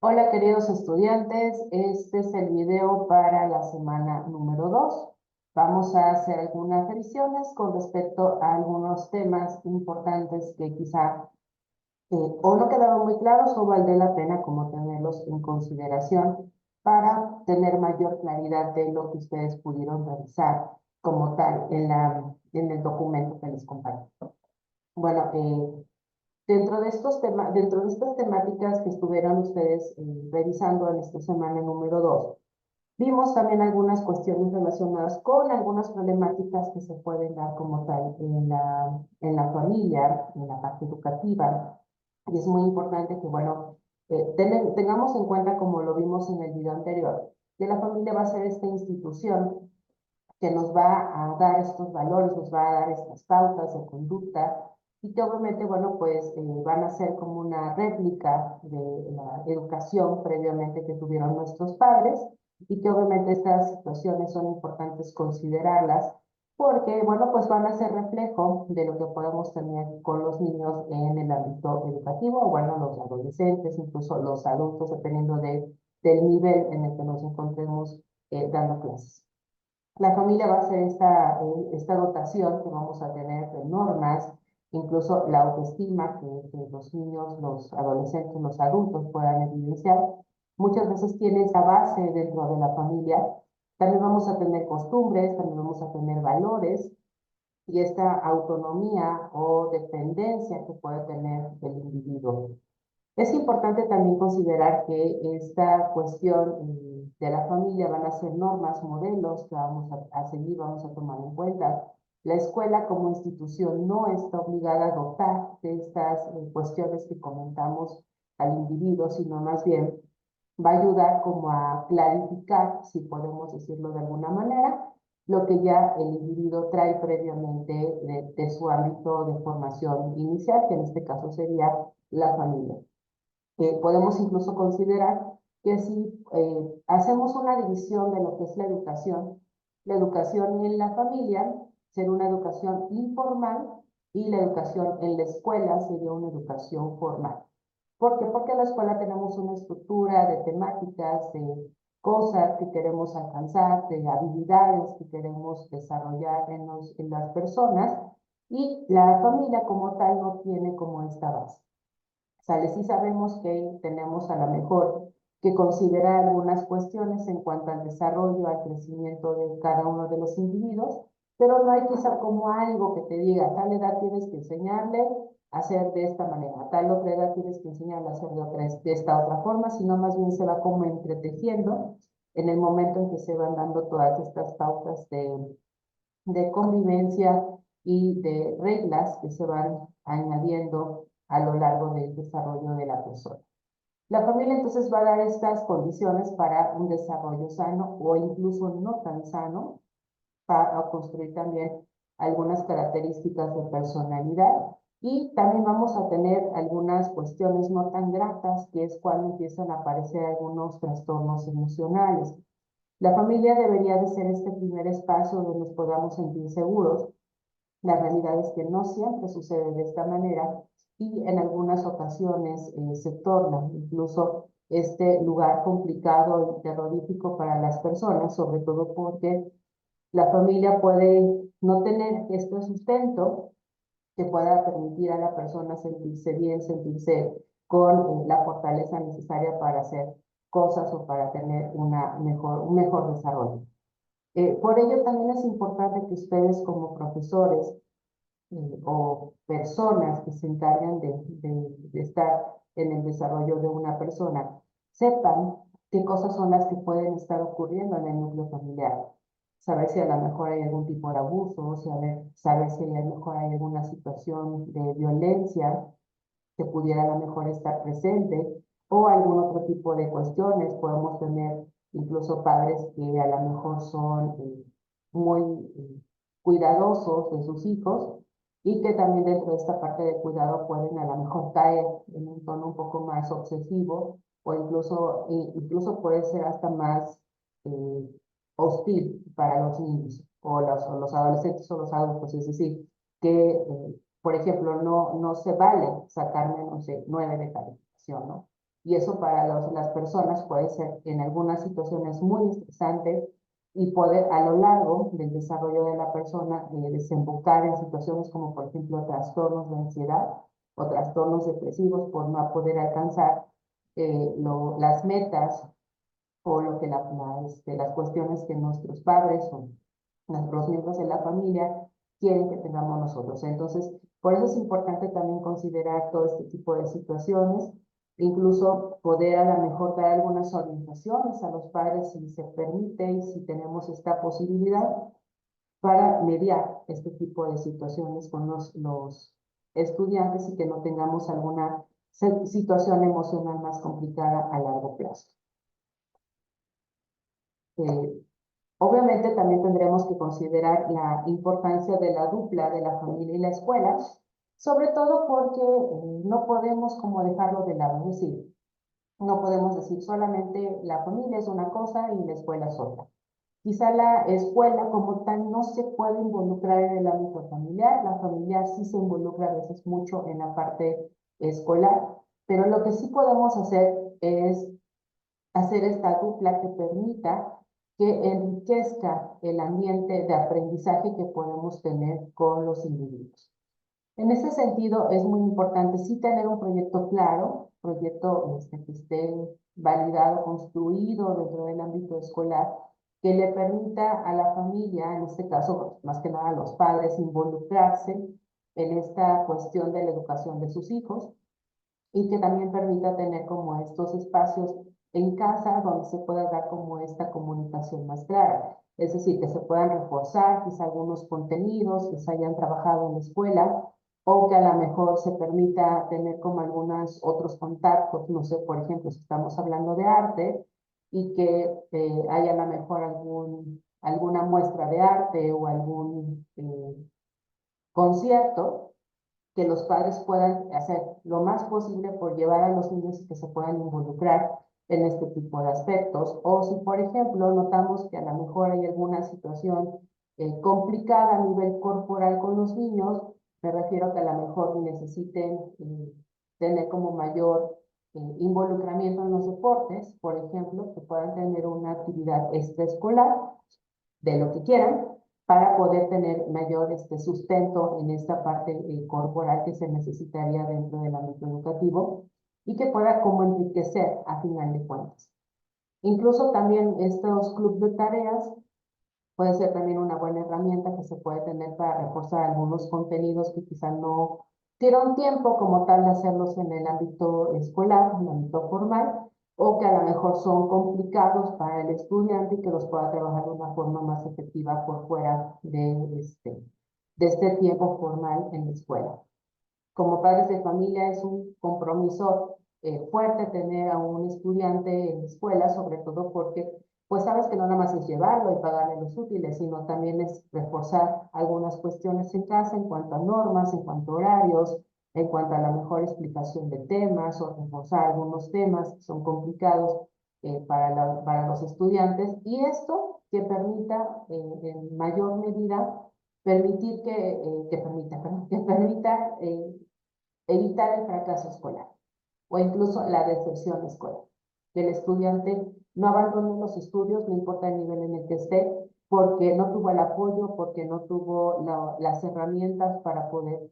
Hola queridos estudiantes, este es el video para la semana número 2. Vamos a hacer algunas revisiones con respecto a algunos temas importantes que quizá o no quedaron muy claros o valdría la pena como tenerlos en consideración para tener mayor claridad de lo que ustedes pudieron revisar como tal en el documento que les comparto. Bueno, dentro de estas temáticas que estuvieron ustedes revisando en esta semana número 2, vimos también algunas cuestiones relacionadas con algunas problemáticas que se pueden dar como tal en la familia, en la parte educativa. Y es muy importante que, bueno, tengamos en cuenta, como lo vimos en el video anterior, que la familia va a ser esta institución que nos va a dar estos valores, nos va a dar estas pautas de conducta y que obviamente, bueno, pues van a ser como una réplica de la educación previamente que tuvieron nuestros padres y que obviamente estas situaciones son importantes considerarlas porque, bueno, pues van a ser reflejo de lo que podemos tener con los niños en el ámbito educativo, o bueno, los adolescentes, incluso los adultos, dependiendo del nivel en el que nos encontremos dando clases. La familia va a ser esta dotación que vamos a tener de normas, incluso la autoestima que los niños, los adolescentes, los adultos puedan evidenciar. Muchas veces tiene esa base dentro de la familia. También vamos a tener costumbres, también vamos a tener valores y esta autonomía o dependencia que puede tener el individuo. Es importante también considerar que esta cuestión de la familia van a ser normas, modelos que vamos a seguir, vamos a tomar en cuenta. La escuela como institución no está obligada a dotar de estas cuestiones que comentamos al individuo, sino más bien va a ayudar como a clarificar, si podemos decirlo de alguna manera, lo que ya el individuo trae previamente de su ámbito de formación inicial, que en este caso sería la familia. Podemos incluso considerar que si hacemos una división de lo que es la educación en la familia será una educación informal y la educación en la escuela sería una educación formal. ¿Por qué? Porque en la escuela tenemos una estructura de temáticas, de cosas que queremos alcanzar, de habilidades que queremos desarrollar en las personas y la familia como tal no tiene como esta base. Sale, sí sabemos que tenemos a lo mejor que considerar algunas cuestiones en cuanto al desarrollo, al crecimiento de cada uno de los individuos, pero no hay quizá como algo que te diga, a tal edad tienes que enseñarle a hacer de esta manera, a tal otra edad tienes que enseñarle a hacer de esta otra forma, sino más bien se va como entretejiendo en el momento en que se van dando todas estas pautas de convivencia y de reglas que se van añadiendo a lo largo del desarrollo de la persona. La familia entonces va a dar estas condiciones para un desarrollo sano o incluso no tan sano, para construir también algunas características de personalidad y también vamos a tener algunas cuestiones no tan gratas, que es cuando empiezan a aparecer algunos trastornos emocionales. La familia debería de ser este primer espacio donde nos podamos sentir seguros. La realidad es que no siempre sucede de esta manera y en algunas ocasiones se torna incluso este lugar complicado y terrorífico para las personas, sobre todo porque la familia puede no tener este sustento que pueda permitir a la persona sentirse bien, sentirse con la fortaleza necesaria para hacer cosas o para tener un mejor desarrollo. Por ello también es importante que ustedes como profesores o personas que se encargan de estar en el desarrollo de una persona sepan qué cosas son las que pueden estar ocurriendo en el núcleo familiar. Saber si a lo mejor hay algún tipo de abuso, saber si a lo mejor hay alguna situación de violencia que pudiera a lo mejor estar presente o algún otro tipo de cuestiones. Podemos tener incluso padres que a lo mejor son muy cuidadosos de sus hijos y que también dentro de esta parte de cuidado pueden a lo mejor caer en un tono un poco más obsesivo o incluso puede ser hasta más eh, hostil para los niños o los adolescentes o los adultos. Es decir, que por ejemplo, no se vale sacar menos de 9 de calificación, ¿no? Y eso para las personas puede ser en algunas situaciones muy estresantes y poder a lo largo del desarrollo de la persona desembocar en situaciones como por ejemplo trastornos de ansiedad o trastornos depresivos por no poder alcanzar las metas o lo que las cuestiones que nuestros padres o nuestros miembros de la familia quieren que tengamos nosotros. Entonces, por eso es importante también considerar todo este tipo de situaciones, incluso poder a lo mejor dar algunas orientaciones a los padres si se permite y si tenemos esta posibilidad para mediar este tipo de situaciones con los estudiantes y que no tengamos alguna situación emocional más complicada a largo plazo. Eh, Obviamente también tendremos que considerar la importancia de la dupla de la familia y la escuela, sobre todo porque no podemos como dejarlo de lado, es decir, no podemos decir solamente la familia es una cosa y la escuela es otra. Quizá la escuela como tal no se puede involucrar en el ámbito familiar, la familia sí se involucra a veces mucho en la parte escolar, pero lo que sí podemos hacer es hacer esta dupla que permita que enriquezca el ambiente de aprendizaje que podemos tener con los individuos. En ese sentido, es muy importante sí tener un proyecto claro, proyecto que esté validado, construido dentro del ámbito escolar, que le permita a la familia, en este caso, más que nada a los padres, involucrarse en esta cuestión de la educación de sus hijos y que también permita tener como estos espacios en casa donde se pueda dar como esta comunicación más clara. Es decir, que se puedan reforzar quizá algunos contenidos que se hayan trabajado en la escuela o que a lo mejor se permita tener como algunos otros contactos, no sé, por ejemplo, si estamos hablando de arte y que haya a lo mejor alguna muestra de arte o algún concierto que los padres puedan hacer lo más posible por llevar a los niños que se puedan involucrar en este tipo de aspectos. O si, por ejemplo, notamos que a lo mejor hay alguna situación complicada a nivel corporal con los niños, me refiero a que a lo mejor necesiten tener como mayor involucramiento en los deportes, por ejemplo, que puedan tener una actividad extraescolar de lo que quieran, para poder tener mayor sustento en esta parte corporal que se necesitaría dentro del ámbito educativo y que pueda como enriquecer a final de cuentas. Incluso también estos clubes de tareas puede ser también una buena herramienta que se puede tener para reforzar algunos contenidos que quizá no dieron tiempo como tal de hacerlos en el ámbito escolar, en el ámbito formal, o que a lo mejor son complicados para el estudiante y que los pueda trabajar de una forma más efectiva por fuera de este tiempo formal en la escuela. Como padres de familia es un compromiso fuerte tener a un estudiante en la escuela, sobre todo porque pues sabes que no nada más es llevarlo y pagarle los útiles, sino también es reforzar algunas cuestiones en casa en cuanto a normas, en cuanto a horarios, en cuanto a la mejor explicación de temas o reforzar algunos temas que son complicados para los estudiantes. Y esto que permita en mayor medida permitir que permita evitar el fracaso escolar o incluso la deserción escolar. Que el estudiante no abandone los estudios, no importa el nivel en el que esté, porque no tuvo el apoyo, porque no tuvo las herramientas para poder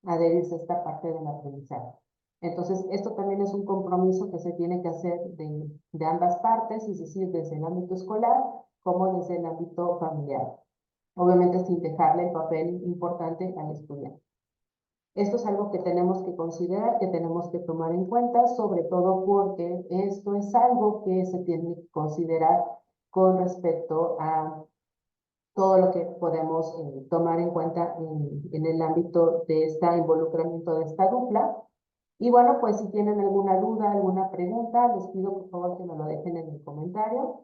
adherirse a esta parte del aprendizaje. Entonces, esto también es un compromiso que se tiene que hacer de ambas partes, es decir, desde el ámbito escolar como desde el ámbito familiar. Obviamente sin dejarle el papel importante al estudiante. Esto es algo que tenemos que considerar, que tenemos que tomar en cuenta, sobre todo porque esto es algo que se tiene que considerar con respecto a todo lo que podemos tomar en cuenta en el ámbito de este involucramiento de esta dupla. Y bueno, pues si tienen alguna duda, alguna pregunta, les pido por favor que me lo dejen en el comentario,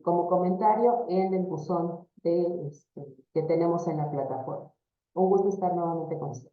como comentario en el buzón que tenemos en la plataforma. Un gusto estar nuevamente con ustedes.